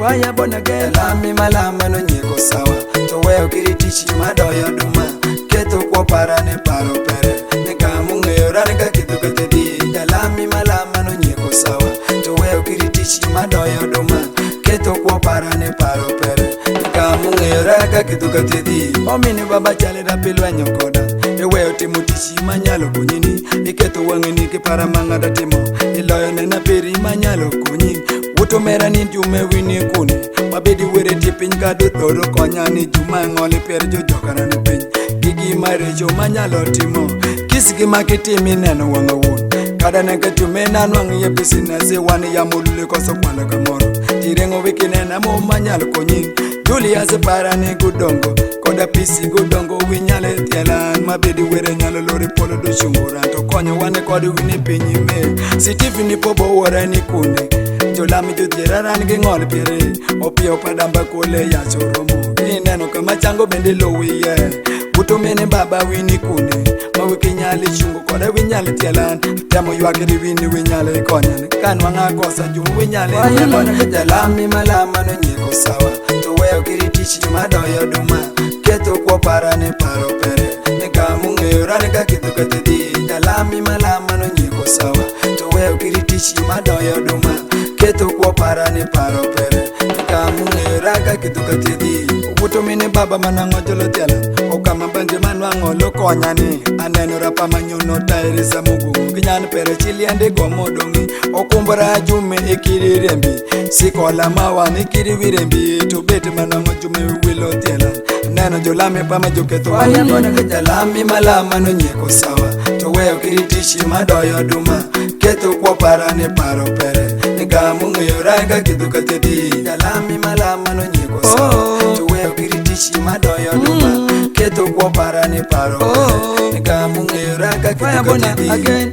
fire born again. Lami malama no nyeko sawa. To weo kiri tichi madoyo duma. Keto kwa para ne paro pere. Nika munge yorane ka kitu katedi. Lami malama no nyeko sawa. To weo kiri tichi madoyo duma. Keto kwa para ne paro pere. Nika munge yorane ka kitu katedi. Omini baba chale da pilwa nyokoda. Ewe timu tichi manyalo kunyini. Iketo wangini ki para mangada timo. Iloyo nena peri manyalo kunyini. Wuto mera ni jume wini kuni. Mabedi were tipin ka do toro konya ni juma ngoli per jo jokana ni piny. Gigi marejo manyalo timo. Kisigi makitimi neno wanga wun. Kada neka jume nanwang ye business wani ya mulule koso kwala kamoro. Tirengo wiki nena mo manyalo konyin. Julia se para ni gudongo. Koda pisi gudongo winyale tielan. Mabedi were nyalo lori polo do shumuran. To konyo wane kodi wini pinyi me. Sitifi ni pobo wara ni kune. Jolami jutiraran gi ngol pire. Opio padamba kole ya choromo. Ineno kama chango bende lowi ye. Buto mene baba wini kune. Mawiki nyali chungu koda winyali tielan. Temo yuakiri wini winyali konyan. Kanwa nga kosa jumu winyali tielan. Jalami malama no nyeko sawa. Toweo kiri tichi madoyo duma. Keto kwa para ne paro pere. Nika munge yorane ka kitu katedi. Jalami malama no nyeko sawa. Toweo kiri tichi madoyo duma. Keto kwa para ne paro pere. Nika munge yoraka kitu katedi. Ubuto mine baba manango jolo tiela. Okama banje manwango loko nyani. Aneno rapa manyono tairi sa mugu. Kinyani pere chili ande gomo dongi. Okumbara jume ikiri rembi. Sikola mawa nikiri wirembi. Tubete manango jume wilo tiela. Neno jolame pama joketo wanya kona kejalami malama no nyeko sawa. Toweo kiritishi madoyo duma. Keto kwa para ne paro pere. Nika mungu yoraka kitu katedi. Jalami malama no nyeko sawa. Toweo kiritishi madoyo duma. Keto kwa para ne paro pere. Nika mungu yoraka kitu katedi.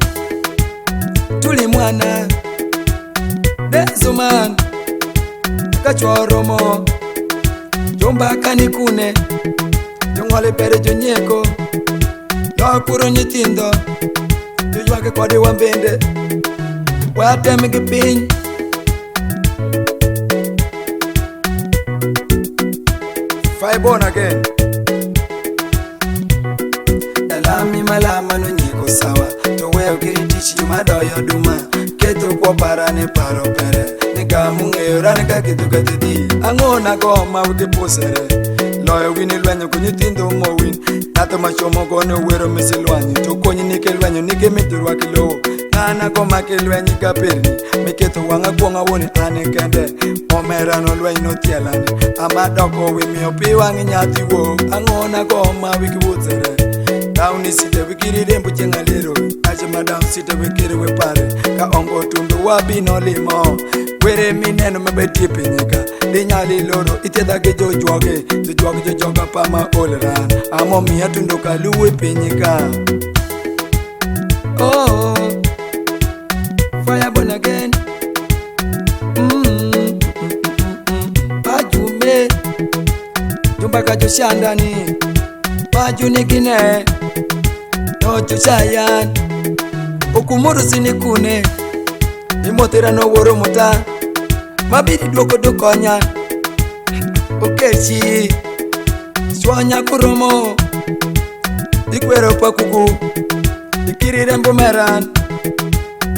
Tuli mwana Denzo man Kachoromo Jomba kanikune Jongwale pere jonyeko Lokuro nyitindo Jojwake kode wambende Wateme kipiny Fire born again. Lami malama no nyeko sawa. Toweo kiritichi madoyo duma. Keto kwa para ne paro pere. Nika munge yorane ka kitu katedi. Angona goma wiki posere. Loyo wini lwenyo kunyitindo mo win. Nato machomo gone wero misi lwanyi. Tokonyi nike lwenyo nike miturwa kilo. Nana goma ke lwenyi kapirni. Miketo wanga kuonga woni ane kende. Omera no lwenyi no tielani. Amadoko wimi opi wangi nyati wo. Angona goma wiki wuzere. Down site wikiri rembu chengalero. Ache madam site wikiri wepare. Ka ongo tundu wabi no limo. Were mineno mabeti pinyika. Dinyali loro iteda ke jojuoge. Jojuoge jojoga pama oleran. Amo miya tundu kaluwe pinyika. Oh, fire born again. Ajume Jumbaka joshandani Pajunikine No jushayan Okumuru sinikune Imotera no woro muta Mabidi dwoko dukonya Okechi Swanya kuromo Ikwero pa kuku Ikirire mbumeran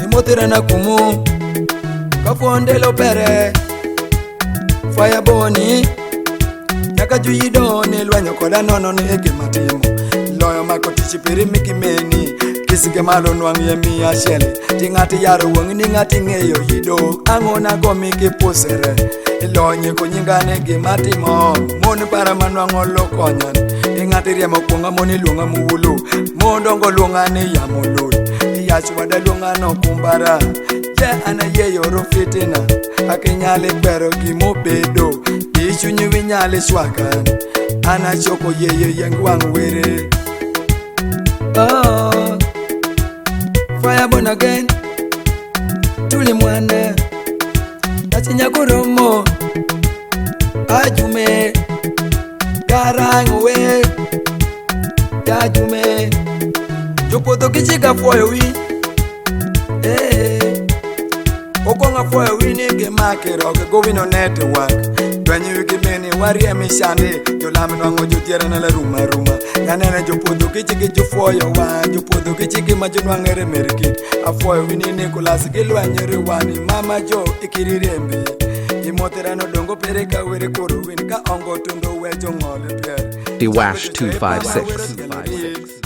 Imotera na kumu Kafondelo pere Fire boni Nyaka juyidone lwanyo koda nono ne ege matimo. Loyo mako tichi piri miki meni. Kisike malo nwang ye miya shele. Tingati yaro wang ni ngati ngeyo yido. Angona ko miki posere. Ilonye kunyingane ge matimo. Moni para manwango lokonyan. Ingati riemo kuonga moni lunga muulu. Mondongo lunga ni ya mulul. Iyachu wada lunga no kumbara. Je ana ye yoro fitina. Akinyale kwero gimo bedo. Ichunyi winyale swakan. Ana choko yeye yengwang were. Oh, fire born again. Tuli mwana Achinya kuromo Ajume Karang we Ajume Jopoto kichika foyo wi Okonga afuoyo wini gi makiroke go wino network dwenye wiki mini warie mishandi jolam nwango jotiere na la ruma yanene jopuodho kichi gi jofuoyo wa jopuodho kichi gi ma jonwang'ere merikit afuoyo wini Nicholas gi lwenyere wani mama jo ikirirembi imotera no dongo pere ka were koro win ka ongo tundo we jong'ole pier Diwash 256